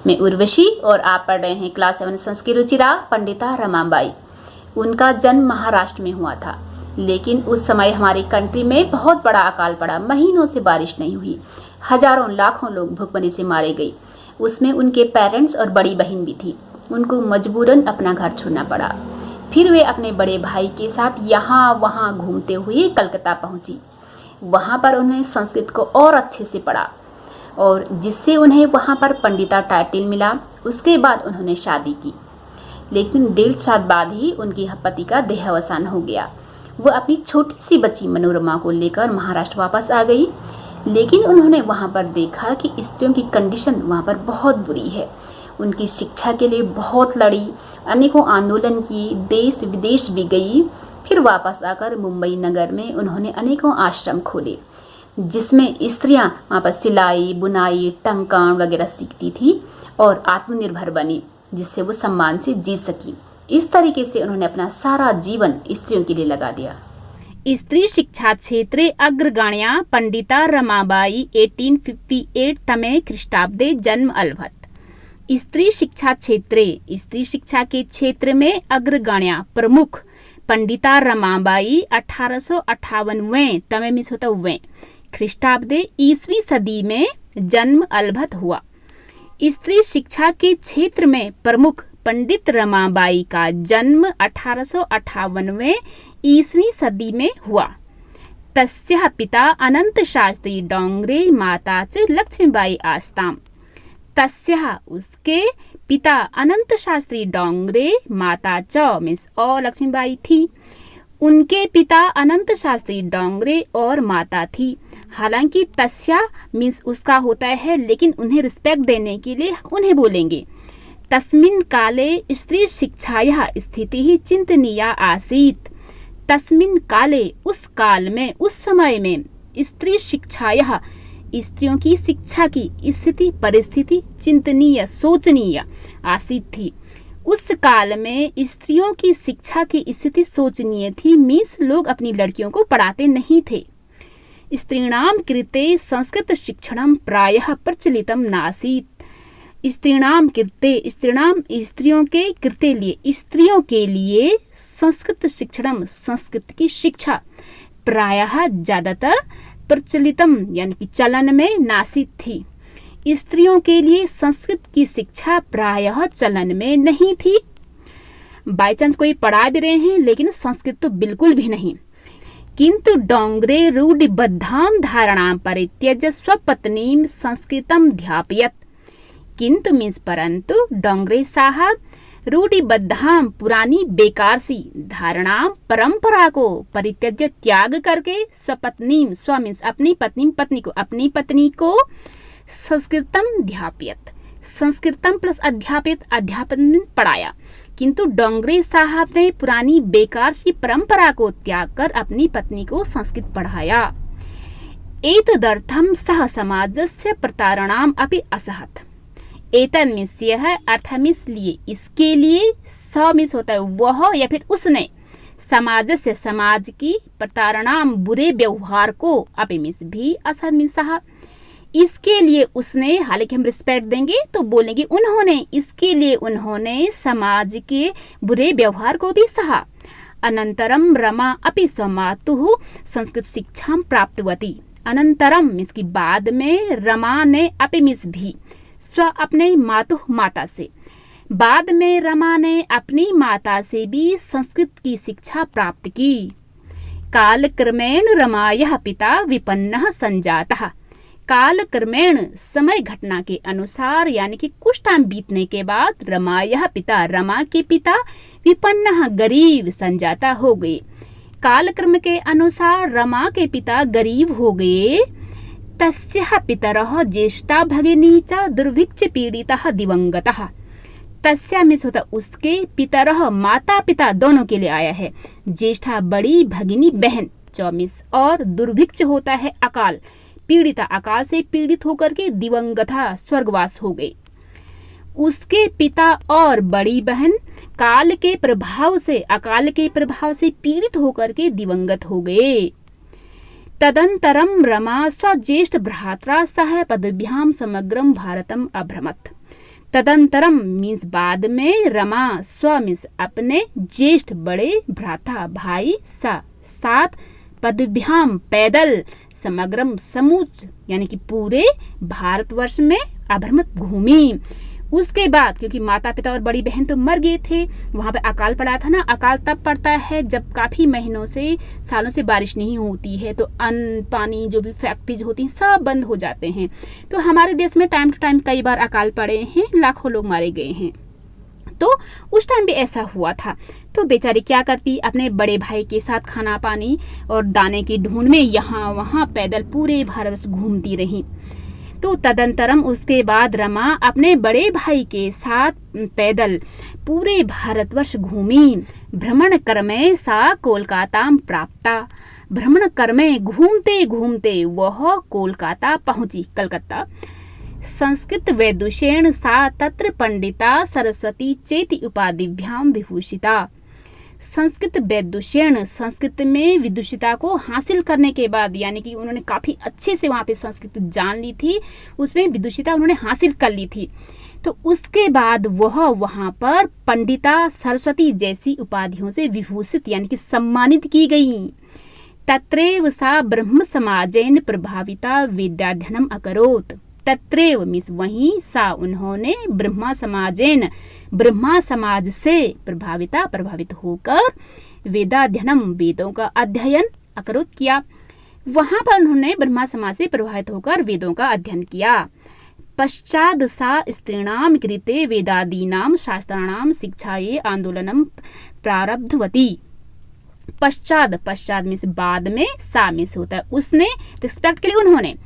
मैं उर्वशी और आप पढ़ रहे हैं क्लास 7 संस्कृत रुचिरा पंडिता रमाबाई। उनका जन्म महाराष्ट्र में हुआ था, लेकिन उस समय हमारी कंट्री में बहुत बड़ा अकाल पड़ा। महीनों से बारिश नहीं हुई, हजारों लाखों लोग भूखमरी से मारे गए। उसमें उनके पेरेंट्स और बड़ी बहन भी थी। उनको मजबूरन अपना घर छोड़ना पड़ा। फिर वे अपने बड़े भाई के साथ यहाँ वहाँ घूमते हुए कलकत्ता पहुंची। वहाँ पर उन्हें संस्कृत को और अच्छे से पढ़ा और जिससे उन्हें वहाँ पर पंडिता टाइटल मिला। उसके बाद उन्होंने शादी की, लेकिन 1.5 साल बाद ही उनके पति का देहावसान हो गया। वो अपनी छोटी सी बच्ची मनोरमा को लेकर महाराष्ट्र वापस आ गई, लेकिन उन्होंने वहाँ पर देखा कि स्त्रियों की कंडीशन वहाँ पर बहुत बुरी है। उनकी शिक्षा के लिए बहुत लड़ी, अनेकों आंदोलन की, देश विदेश भी गई। फिर वापस आकर मुंबई नगर में उन्होंने अनेकों आश्रम खोले, जिसमें स्त्रियां वहाँ पर सिलाई, बुनाई, टंकण वगैरह सीखती थी और आत्मनिर्भर बनी, जिससे वो सम्मान से जी सकी। इस तरीके से उन्होंने अपना सारा जीवन स्त्रियों के लिए लगा दिया। स्त्री शिक्षा क्षेत्रे अग्रगण्या पंडिता रमाबाई 1858 तमे ख्रीष्टाब्दे जन्म अलभत। स्त्री शिक्षा के क्षेत्र में अग्रगण्या प्रमुख पंडिता रमाबाई 1858वें तमे मिस होता हुए ख्रीष्टाब्दे ईसवी सदी में जन्म अलभत हुआ। स्त्री शिक्षा के क्षेत्र में प्रमुख पंडित रमाबाई का जन्म 1858वें ईसवी सदी में हुआ। तस्याः पिता अनंत शास्त्री डोंगरे, माता च लक्ष्मीबाई आस्ताम। तस्याः उसके पिता अनंत शास्त्री डोंगरे, माता च मिस और लक्ष्मीबाई थी। उनके पिता अनंत शास्त्री डोंगरे और माता थी। हालांकि तस्या मीन्स उसका होता है, लेकिन उन्हें रिस्पेक्ट देने के लिए उन्हें बोलेंगे। तस्मिन् काले स्त्री शिक्षायाः स्थितिः चिंतनीया आसीत्। तस्मिन् काले उस काल में, उस समय में स्त्री शिक्षायाः स्त्रियों की शिक्षा की स्थिति परिस्थिति चिंतनीय सोचनीय आसीत् थी। उस काल में स्त्रियों की शिक्षा की स्थिति सोचनीय थी, मीन्स लोग अपनी लड़कियों को पढ़ाते नहीं थे। स्त्रीणाम कृते संस्कृत शिक्षणम प्रायः प्रचलितम नासीत्। स्त्रीणाम कृते, स्त्रीणाम स्त्रियों के, कृते लिए स्त्रियों के लिए संस्कृत शिक्षणम संस्कृत की शिक्षा प्रायः ज्यादातर प्रचलितम यानी कि चलन में नासीत थी। स्त्रियों के लिए संस्कृत की शिक्षा प्रायः चलन में नहीं थी। बाई चांस कोई पढ़ा भी रहे हैं, लेकिन संस्कृत तो बिल्कुल भी नहीं। किंतु डोंगरे रूढ़िबद्धां धारणां परित्यज्य स्वपत्नीं संस्कृतं ध्यापयत्। किंतु मीन्स परंतु डोंगरे साहब रूढ़िबद्धां पुरानी बेकार सी धारणा परंपरा को परित्यज्य त्याग करके स्वपत्नीं, स्व मीन्स अपनी पत्नी, अपनी पत्नी को संस्कृतम ध्यापयत, संस्कृतम प्लस अध्यापित, अध्यापन पढ़ाया। किंतु डोंगरे साहब ने पुरानी बेकार सी परंपरा को त्याग कर अपनी पत्नी को संस्कृत पढ़ाया। एतदर्थम सह समाजस्य प्रतारणाम अपि असहत। एतद मिस यह अर्थ मिस लिए, इसके लिए, स मिस होता है वह या फिर उसने, समाज से समाज की, प्रतारणाम बुरे व्यवहार को, अपि मिस भी असहत मिस सहा, इसके लिए उसने, हालांकि हम रिस्पेक्ट देंगे तो बोलेंगे उन्होंने, इसके लिए उन्होंने समाज के बुरे व्यवहार को भी सहा। अनंतरम रमा अपि स्वमातुः संस्कृत शिक्षा प्राप्तवती। अनंतरम इसकी बाद में, रमा ने, अपि मिस भी, स्व अपने, मातुः माता से, बाद में रमा ने अपनी माता से भी संस्कृत की शिक्षा प्राप्त की। कालक्रमेण रमायाः पिता विपन्नः संजातः। कालक्रमेण समय घटना के अनुसार यानी कि कुछ टाइम बीतने के बाद रमायाः पिता, रमा के पिता, विपन्नः गरीब, संजाता हो गए। कालक्रम के अनुसार रमा के पिता गरीब हो गए। तस्याः पितरः ज्येष्ठा भगिनी च दुर्भिक्ष पीड़ितः दिवंगतः। तस्या मिस होता उसके, पितरः माता पिता दोनों के लिए आया है, ज्येष्ठा बड़ी, भगिनी बहन, चौमिस, और दुर्भिक्ष होता है अकाल, पीड़िता अकाल से पीड़ित होकर के दिवंगता स्वर्गवास हो गई। उसके पिता और बड़ी बहन काल के प्रभाव से, अकाल के प्रभाव से पीड़ित होकर के दिवंगत हो गए। तदंतरम रमा स्वज्येष्ठ भ्रात्रा सह पदभ्याम समग्रम भारतम अभ्रमत। तदंतरम मीन्स बाद में, रमा स्व मीन्स अपने, ज्येष्ठ बड़े भ्राता भाई, सात पदभ्याम पैदल, समग्रम समूच यानी कि पूरे भारतवर्ष में अभ्रमत घूमी। उसके बाद क्योंकि माता पिता और बड़ी बहन तो मर गए थे, वहां पे अकाल पड़ा था ना। अकाल तब पड़ता है जब काफी महीनों से सालों से बारिश नहीं होती है, तो अन्न पानी जो भी फैक्ट्रीज होती हैं सब बंद हो जाते हैं। तो हमारे देश में टाइम टू टाइम कई बार अकाल पड़े हैं, लाखों लोग मारे गए हैं। तो उस टाइम भी ऐसा हुआ था। तो बेचारी क्या करती, अपने बड़े भाई के साथ खाना पानी और दाने की ढूंढ में यहाँ वहाँ पैदल पूरे भारत घूमती रही। तो तदंतरम उसके बाद रमा अपने बड़े भाई के साथ पैदल पूरे भारतवर्ष घूमी। भ्रमण क्रमे सा कोलकाता प्राप्ता, भ्रमण क्रमे घूमते घूमते वह कोलकाता पहुंची, कलकत्ता। संस्कृत वैदुषेण सा तत्र पंडिता सरस्वती चेति उपाधिभ्याम विभूषिता। संस्कृत वैदुषेण, संस्कृत में विदुषिता को हासिल करने के बाद, यानी कि उन्होंने काफी अच्छे से वहां पे संस्कृत जान ली थी, उसमें विदुषिता उन्होंने हासिल कर ली थी। तो उसके बाद वह वहां पर पंडिता सरस्वती जैसी उपाधियों से विभूषित यानी कि सम्मानित की गई। तत्रैव सा ब्रह्म समाजेन प्रभाविता विद्याध्ययनम अकरोत्। तत्रैव मीन्स वहीं, सा उन्होंने, ब्रह्मा समाजेन ब्रह्मा समाज से प्रभावित होकर वेदाध्ययनम वेदों का अध्ययन अकरोत् किया। वहां पर उन्होंने ब्रह्मा समाज से प्रभावित होकर वेदों का अध्ययन किया। पश्चाद सा स्त्रीणाम कृते वेदादीनाम शास्त्राणाम शिक्षाये आंदोलनम प्रारब्धवती। पश्चात मीन्स बाद में, सा मीन्स होता है उसने, रिस्पेक्ट के लिए उन्होंने,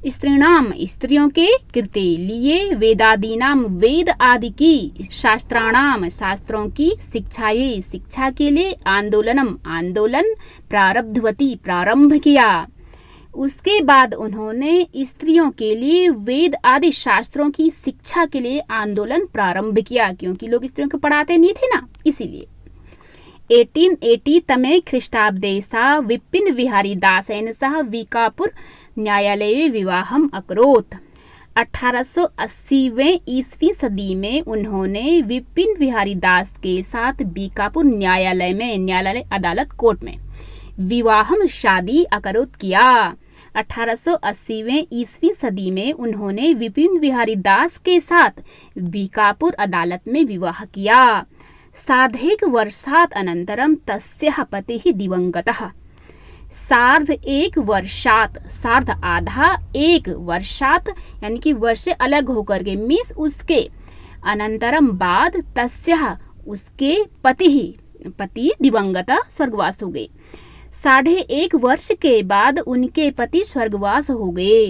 स्त्रीणाम स्त्रियों के, कृते लिए, वेदादीनाम वेद आदि की, शास्त्राणाम शास्त्रों की, शिक्षाये शिक्षा के लिए, आंदोलनम आंदोलन, प्रारब्धवती प्रारंभ किया। उसके बाद उन्होंने स्त्रियों के लिए वेद आदि शास्त्रों की शिक्षा के लिए आंदोलन प्रारंभ किया, क्योंकि लोग स्त्रियों को पढ़ाते नहीं थे ना, इसीलिए। 1880 तमे ख्रीष्टाब्दे सा विपिन विहारी दासेन सह वीकापुर न्यायालय विवाहम अकरोत्। 1880वें ईस्वी सदी में उन्होंने विपिन विहारी दास के साथ बीकापुर न्यायालय में, न्यायालय अदालत कोर्ट में, विवाहम शादी अकरोत् किया। 1880वें ईस्वी सदी में उन्होंने विपिन विहारी दास के साथ बीकापुर अदालत में विवाह किया। सार्धैक वर्षात् अनन्तरं तस्याः पतिः दिवंगतः। सार्ध एक वर्षात, सार्ध आधा, एक वर्षात यानी कि वर्ष से अलग होकर के, मीन्स उसके, अनंतरम बाद, तस्याः उसके, पति दिवंगत स्वर्गवास हो गए। 1.5 वर्ष के बाद उनके पति स्वर्गवास हो गए।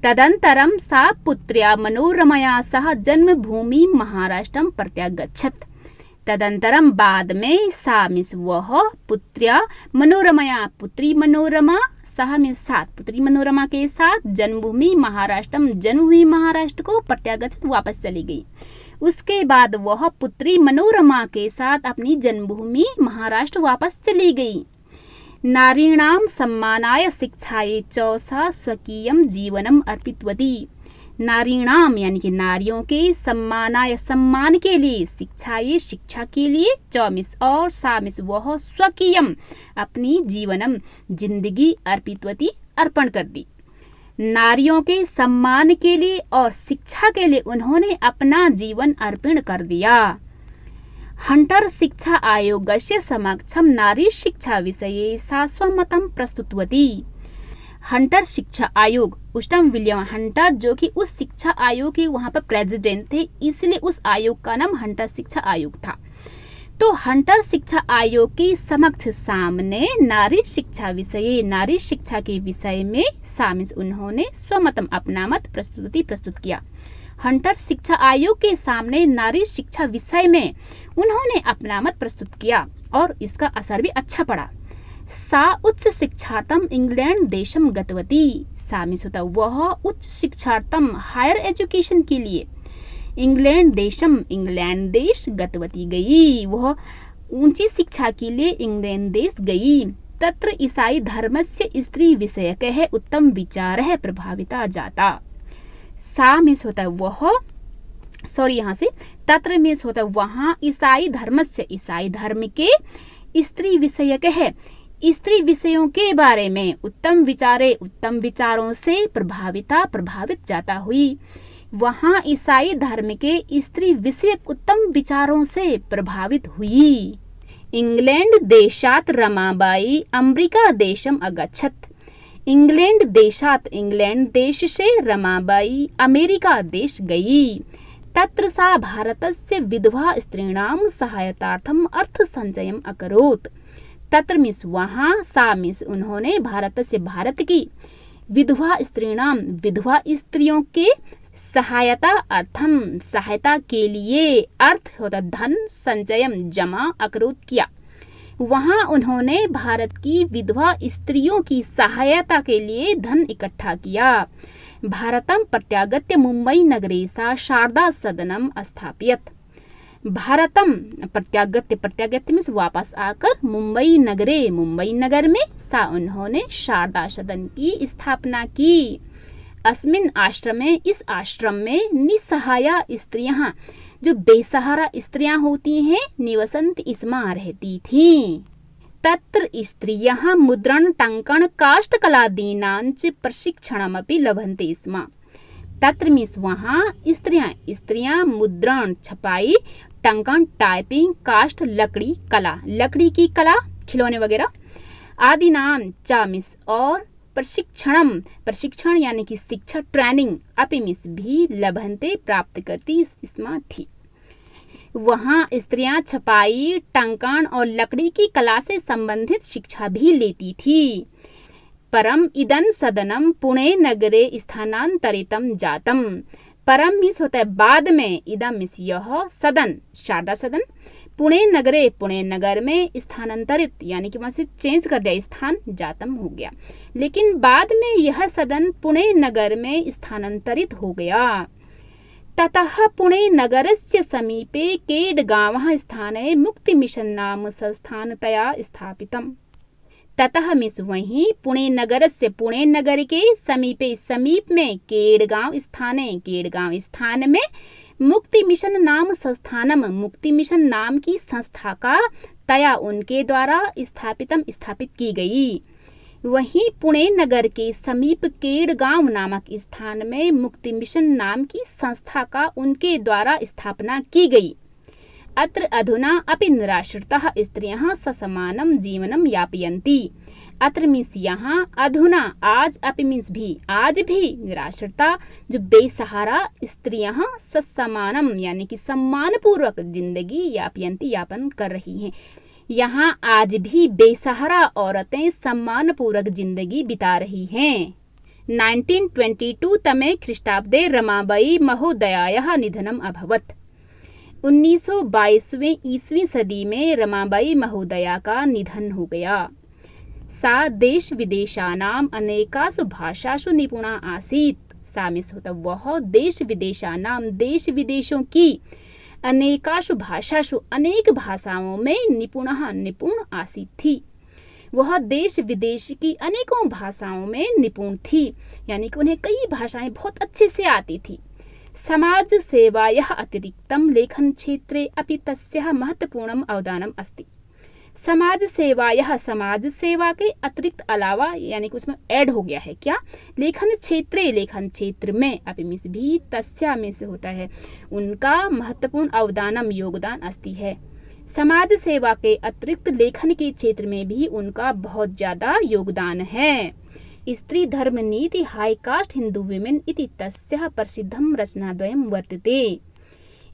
तदंतरम सा पुत्र्या मनोरमया सह जन्मभूमि महाराष्ट्रम प्रत्यागच्छत। तदंतरम बाद में, सा मीन्स वह, पुत्र्या मनोरमया पुत्री मनोरमा, सह मीन्स साथ, पुत्री मनोरमा के साथ, जन्मभूमि महाराष्ट्रम जन्मभूमि महाराष्ट्र को प्रत्यागच्छत वापस चली गई। उसके बाद वह पुत्री मनोरमा के साथ अपनी जन्मभूमि महाराष्ट्र वापस चली गई। नारीणाम सम्मानाय शिक्षाये च सा स्वकीयम जीवनम अर्पितवती। नारीणाम यानी कि नारियों के, सम्मानाय सम्मान के लिए, शिक्षाये शिक्षा के लिए, च मिस और, सा मिस वह, स्वकीयम अपनी, जीवनम जिंदगी, अर्पितवती अर्पण कर दी। नारियों के सम्मान के लिए और शिक्षा के लिए उन्होंने अपना जीवन अर्पण कर दिया। हंटर शिक्षा आयोगस्य समक्षम नारी शिक्षा विषये सा स्वमतं प्रस्तुतवती। हंटर शिक्षा आयोग, उस टाइम विलियम हंटर जो कि उस शिक्षा आयोग के वहां पर प्रेसिडेंट थे, इसलिए उस आयोग का नाम हंटर शिक्षा आयोग था। तो हंटर शिक्षा आयोग के समक्ष सामने नारी शिक्षा विषय, नारी शिक्षा के विषय में सामिस उन्होंने स्वमतम अपना मत प्रस्तुत किया। हंटर शिक्षा आयोग के सामने नारी शिक्षा विषय में उन्होंने अपना मत प्रस्तुत किया और इसका असर भी अच्छा पड़ा। सा उच्च शिक्षार्थम इंग्लैंड देशम गतवती। सामिस होता वह उच्च शिक्षार्थम हायर एजुकेशन के लिए इंग्लैंड देशम इंग्लैंड देश गतवती गई, वह ऊंची शिक्षा के लिए इंग्लैंड देश गई। तत्र ईसाई धर्मस्य स्त्री विषयकः उत्तम विचारः प्रभाविता जाता। सा मिस होता है वह यहाँ से तत्र मीन्स होता है वहाँ ईसाई धर्म से, ईसाई धर्म के स्त्री विषयक है, स्त्री विषयों के बारे में उत्तम विचारे, उत्तम विचारों से प्रभावित जाता हुई। वहाँ ईसाई धर्म के स्त्री विषयक उत्तम विचारों से प्रभावित हुई। इंग्लैंड देशात रमाबाई अमेरिका देशम अगच्छत। इंग्लैंड देशात, इंग्लैंड देश से रमाबाई अमेरिका देश गई। तत्र सा भारतस्य विधवा स्त्रीणां सहायतार्थम अर्थ संचयम अकरोत्। तत्र मीन्स वहाँ, सा मीन्स उन्होंने, भारत से भारत की, विधवा स्त्रीणाम विधवा स्त्रियों के सहायता अर्थम सहायता के लिए, अर्थ होता धन, संचयम जमा, अकरोत किया। वहाँ उन्होंने भारत की विधवा स्त्रियों की सहायता के लिए धन इकट्ठा किया। भारतम प्रत्यागत्य मुंबई नगरे सा शारदा सदनम स्थापियत। भारतम प्रत्यागत्य, प्रत्यागत्य में वापस आकर, मुंबई नगरे, मुंबई नगर में, सा उन्होंने शारदा सदन की स्थापना की। अस्मिन आश्रम में, इस आश्रम में निसहाया स्त्रियां, जो बेसहारा स्त्रियां होती हैं, निवसंत इसमें रहती थीं। तत्र स्त्रियः मुद्रण टंकण काष्ठकलादीनांच प्रशिक्षणमपि लभन्ते स्म। तत्र मीन्स वहाँ स्त्रियां मुद्रण, छपाई, टंकन, टाइपिंग, काष्ठ, लकड़ी, कला, लकड़ी की कला, खिलौने वगैरह, आदि नाम, चा मीन्स और, प्रशिक्षण यानी कि शिक्षा, ट्रेनिंग, अपि मीन्स भी, लभन्ते प्राप्त करती, इसमें थी। वहाँ स्त्रियां छपाई, टंकन और लकड़ी की कला से संबंधित शिक्षा भी लेती थी। परम इदं सदनम पुणे नगरे स्थानांतरितम जातम। परम मीन्स होता है बाद में, इदम मीन्स यह, सदन शारदा सदन, पुणे नगरे पुणे नगर में, स्थानांतरित यानी कि वहां से चेंज कर दिया, स्थान, जातम हो गया, लेकिन बाद में यह सदन पुणे नगर में स्थानांतरित हो गया। ततः पुणे नगरस्य समीपे केडगांवः स्थाने मुक्ति मिशन नाम संस्थानतया स्थापितम्। ततः मीन्स वहीं, पुणे नगर से, पुणे नगर के समीपे, समीप में, केडगांव स्थाने, केडगांव स्थान में, मुक्ति मिशन नाम संस्थानम, मुक्ति मिशन नाम की संस्था का, तया उनके द्वारा, स्थापित की गई। वहीं पुणे नगर के समीप केडगांव नामक स्थान में मुक्ति मिशन नाम की संस्था का उनके द्वारा स्थापना की गई। अत्र अधुना अपि निराश्रिताः स्त्रियः ससमानं जीवनं यापयन्ति। अत्र मीन्स यहाँ, अधुना आज, अपि मीन्स भी, आज भी, निराश्रिता जो बेसहारा स्त्रियां ससमानम यानी कि सम्मान पूर्वक जिंदगी यापयन्ति यापन कर रही हैं। यहाँ आज भी बेसहारा औरतें सम्मान पूर्वक जिंदगी बिता रही हैं। 1922 तमे ख्रीष्टाब्दे रमाबाई महोदयायाः निधनम अभवत्। 1922वें ईस्वी सदी में रमाबाई महोदया का निधन हो गया। सा देश विदेशानाम अनेकासु भाषासु निपुणा आसीत्। सा मीन्स होता वह, देश विदेशानाम देश विदेशों की, अनेकासु भाषासु अनेक भाषाओं में, निपुण आसीत् थी। वह देश विदेश की अनेकों भाषाओं में निपुण थी, यानी कि उन्हें कई भाषाएं बहुत अच्छे से आती थी। समाज सेवायाः अतिरिक्तं लेखन क्षेत्रे अपि तस्याः महत्वपूर्णम् अवदानम् अस्ति। समाज सेवायाः, समाज सेवा के अतिरिक्त अलावा, यानी कि उसमें ऐड हो गया है क्या, लेखन क्षेत्र में, अपि मीन्स भी, तस्या में से होता है उनका, महत्वपूर्ण अवदानम योगदान अस्ति है। समाज सेवा के अतिरिक्त लेखन के क्षेत्र में भी उनका बहुत ज्यादा योगदान है। स्त्री धर्म नीति हाई कास्ट हिंदू विमेन इति तस्याः प्रसिद्धम रचनाद्वयं वर्तते।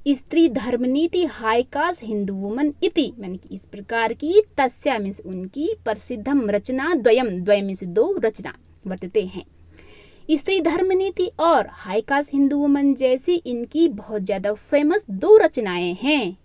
स्त्री धर्म नीति हाई कास्ट हिंदू वुमन इति, यानी कि इस प्रकार की, तस्या मीन्स उनकी, प्रसिद्धम रचना द्वयम, द्वय मीन्स दो, रचना वर्तते हैं। स्त्री धर्म नीति और हाई कास्ट हिंदू वुमन जैसी इनकी बहुत ज्यादा फेमस दो रचनाएं हैं।